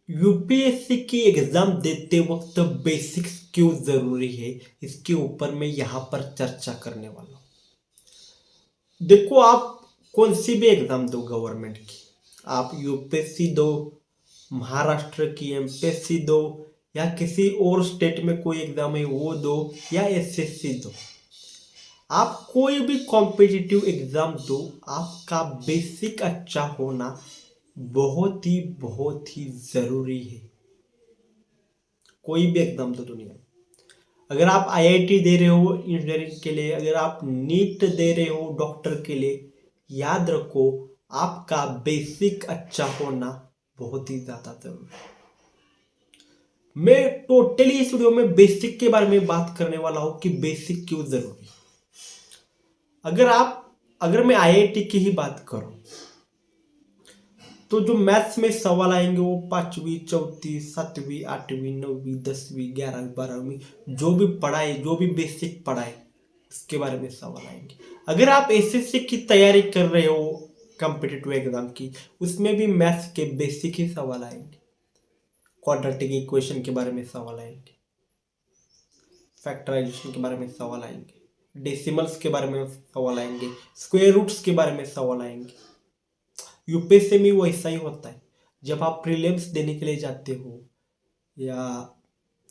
UPSC की exam देते वक्त बेसिक्स क्यों जरूरी है, इसके ऊपर मैं यहाँ पर चर्चा करने वाला हूँ। देखो, आप कौन सी भी एग्जाम दो गवर्नमेंट की, आप यूपीएससी दो, महाराष्ट्र की एमपीएससी दो, या किसी और स्टेट में कोई एग्जाम है वो दो, या एसएससी दो, आप कोई भी कॉम्पिटिटिव एग्जाम दो, आपका बेसिक अच्छा होना बहुत ही जरूरी है। कोई भी एग्जाम दो दुनिया में, अगर आप आईआईटी दे रहे हो इंजीनियरिंग के लिए, अगर आप नीट दे रहे हो डॉक्टर के लिए, याद रखो आपका बेसिक अच्छा होना बहुत ही ज्यादा जरूरी है। मैं टोटली इस वीडियो में बेसिक के बारे में बात करने वाला हूं कि बेसिक क्यों जरूरी है। अगर मैं आईआईटी की ही बात करूं तो जो मैथ्स में सवाल आएंगे वो पांचवी, चौथी, सातवीं, आठवीं, नौवीं, 10वीं, 11वीं, 12वीं, जो भी पढ़ाए, जो भी बेसिक पढ़ाए, उसके बारे में सवाल आएंगे। अगर आप एसएससी की तैयारी कर रहे हो कॉम्पिटिटिव एग्जाम की, उसमें भी मैथ्स के बेसिक ही सवाल आएंगे। क्वाड्रेटिक इक्वेशन के बारे में सवाल आएंगे, फैक्टराइजेशन के बारे में सवाल आएंगे, डेसिमल्स के बारे में सवाल आएंगे, स्क्वायर रूट्स के बारे में सवाल आएंगे। यूपीएससी में वैसा ही होता है। जब आप प्रीलिम्स देने के लिए जाते हो या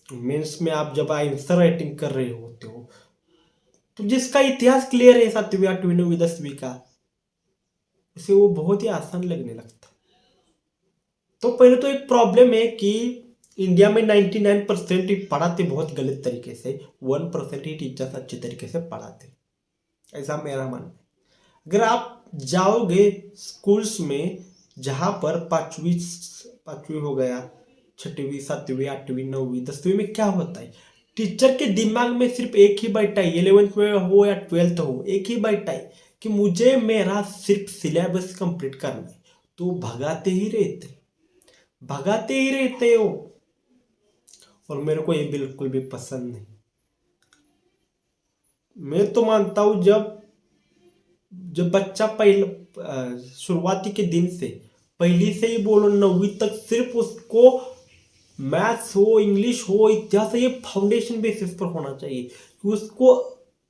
मेंस में आप जब आंसर राइटिंग कर रहे होते हो, तो जिसका इतिहास क्लियर है 7वीं, 8वीं, 9वीं, 10वीं का, उसे वो बहुत ही आसान लगने लगता। तो पहले तो एक प्रॉब्लम है कि इंडिया में 99% ही पढ़ाते बहुत गलत तरीके से, 1% ही टीचर्स अच्छे तरीके से पढ़ाते, ऐसा मेरा मानना है। अगर आप जाओगे स्कूल्स में जहां पर पांचवी हो गया, छठवीं, सातवीं, आठवीं, नौवीं, 10वीं में क्या होता है, टीचर के दिमाग में सिर्फ एक ही बैठा है, 11th में हो या 12th हो, एक ही बैठा है कि मुझे मेरा सिर्फ सिलेबस कंप्लीट करना है। तो भगाते ही रहते हो, और मेरे को ये बिल्कुल भी पसंद नहीं। मैं तो मानता हूं जब बच्चा शुरुआती के दिन से, पहली से ही बोलो 9वीं तक, सिर्फ उसको मैथ्स हो, इंग्लिश हो, इतिहास, ये फाउंडेशन बेसिस पर होना चाहिए कि उसको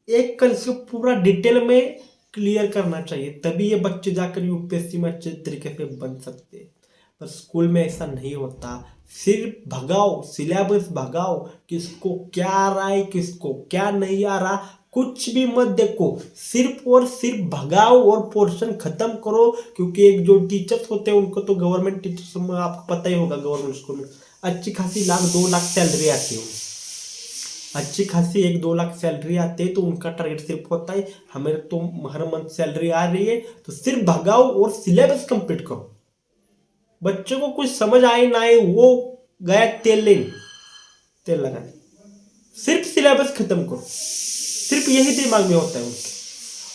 एक कंसेप्ट पूरा डिटेल में क्लियर करना चाहिए, तभी ये बच्चे जाकर यूपीएससी में अच्छे तरीके से बन सकते हैं। पर स्कूल में ऐसा नहीं होता, सिर्फ भगाओ, सिलेबस भगाओ, किसको क्या आ रहा है, किसको क्या नहीं आ रहा, कुछ भी मत देखो, सिर्फ और सिर्फ भगाओ और पोर्शन खत्म करो। क्योंकि एक जो टीचर्स होते हैं उनको तो गवर्नमेंट टीचर्स में आपको पता ही होगा, गवर्नमेंट स्कूल में अच्छी खासी 1-2 लाख सैलरी आती है, अच्छी खासी 1-2 लाख सैलरी आती है। तो उनका टारगेट सिर्फ होता है हमें तो हर मंथ सैलरी आ रही है, तो सिर्फ भगाओ और सिलेबस कंप्लीट करो। बच्चों को कुछ समझ आए ना आए, वो गया तेल लगाने, सिर्फ सिलेबस खत्म करो, सिर्फ यही दिमाग में होता है उनके।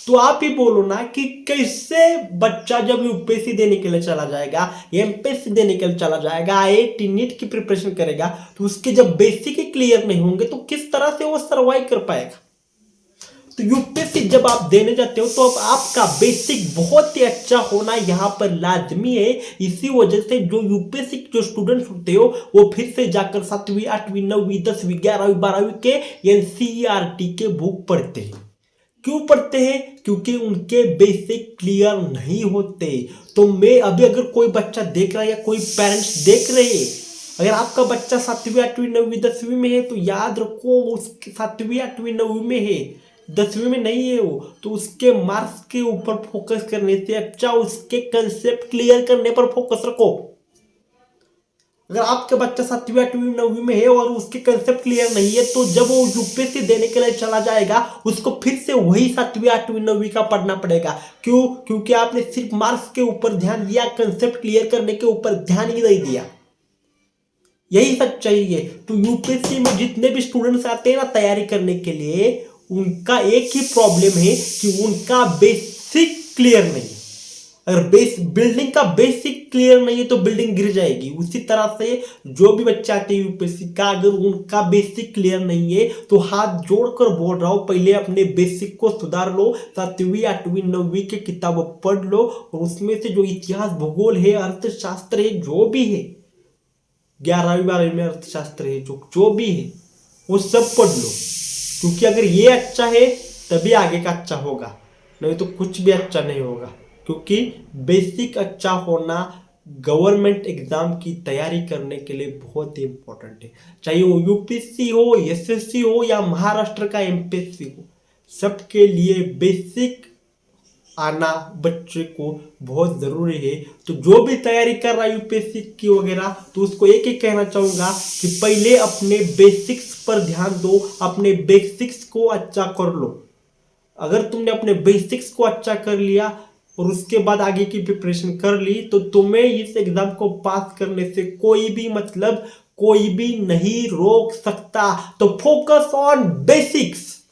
तो आप ही बोलो ना कि कैसे बच्चा जब यूपीएससी देने के लिए चला जाएगा, एमपीएससी देने के लिए चला जाएगा, आईआईटी नीट की प्रिपरेशन करेगा, तो उसके जब बेसिक ही क्लियर नहीं होंगे तो किस तरह से वो सर्वाइव कर पाएगा। तो यूपीएससी जब आप देने जाते हो तो अब आपका बेसिक बहुत ही अच्छा होना यहां पर लाजमी है। इसी वजह से जो यूपीएससी जो स्टूडेंट्स होते हो वो फिर से जाकर 7वीं, 8वीं, 9वीं, 10वीं, 11वीं, 12वीं के एनसीईआरटी के बुक पढ़ते हैं। क्यों पढ़ते हैं? क्योंकि उनके बेसिक क्लियर नहीं होते। तो मैं अभी अगर कोई बच्चा देख रहा है या कोई पेरेंट्स देख रहे हैं, अगर आपका बच्चा 7वीं, 8वीं, 9वीं, 10वीं में है तो याद रखो उसके 7वीं, 8वीं, 9वीं में है, 10वीं में नहीं है वो, तो उसके मार्क्स के ऊपर फोकस करने से अच्छा उसके कंसेप्ट क्लियर करने पर फोकस रखो। अगर आपका बच्चा 7वीं, 8वीं, 9वीं में है और उसके कंसेप्ट क्लियर नहीं है, तो जब वो यूपीएससी देने के लिए चला जाएगा उसको फिर से वही 7वीं, 8वीं, 9वीं का पढ़ना पड़ेगा। क्यों? क्योंकि आपने सिर्फ मार्क्स के ऊपर ध्यान दिया, कंसेप्ट क्लियर करने के ऊपर ध्यान ही नहीं दिया। यही सच्चाई है। तो यूपीएससी में जितने भी स्टूडेंट्स आते हैं ना तैयारी करने के लिए, उनका एक ही प्रॉब्लम है कि उनका बेसिक क्लियर नहीं है। अगर बिल्डिंग का बेसिक क्लियर नहीं है तो बिल्डिंग गिर जाएगी। उसी तरह से जो भी बच्चा आते हैं यूपीएससी का, अगर उनका बेसिक क्लियर नहीं है तो हाथ जोड़कर बोल रहा हूं, पहले अपने बेसिक को सुधार लो, 7वीं, 8वीं, 9वीं की किताब पढ़ लो, और उसमें से जो इतिहास, भूगोल है, अर्थशास्त्र है, जो भी है, 11वीं 12वीं में अर्थशास्त्र है, जो जो भी है वो सब पढ़ लो, क्योंकि अगर ये अच्छा है तभी आगे का अच्छा होगा, नहीं तो कुछ भी अच्छा नहीं होगा। क्योंकि बेसिक अच्छा होना गवर्नमेंट एग्जाम की तैयारी करने के लिए बहुत ही इंपॉर्टेंट है, चाहे वो यूपीएससी हो, एसएससी हो या महाराष्ट्र का एमपीएससी हो, सबके लिए बेसिक आना बच्चे को बहुत जरूरी है। तो जो भी तैयारी कर रहा है यूपीएससी की वगैरह, तो उसको एक एक कहना चाहूंगा कि पहले अपने बेसिक्स पर ध्यान दो, अपने बेसिक्स को अच्छा कर लो। अगर तुमने अपने बेसिक्स को अच्छा कर लिया और उसके बाद आगे की प्रिपरेशन कर ली, तो तुम्हें इस एग्जाम को पास करने से कोई भी कोई भी नहीं रोक सकता। तो फोकस ऑन बेसिक्स।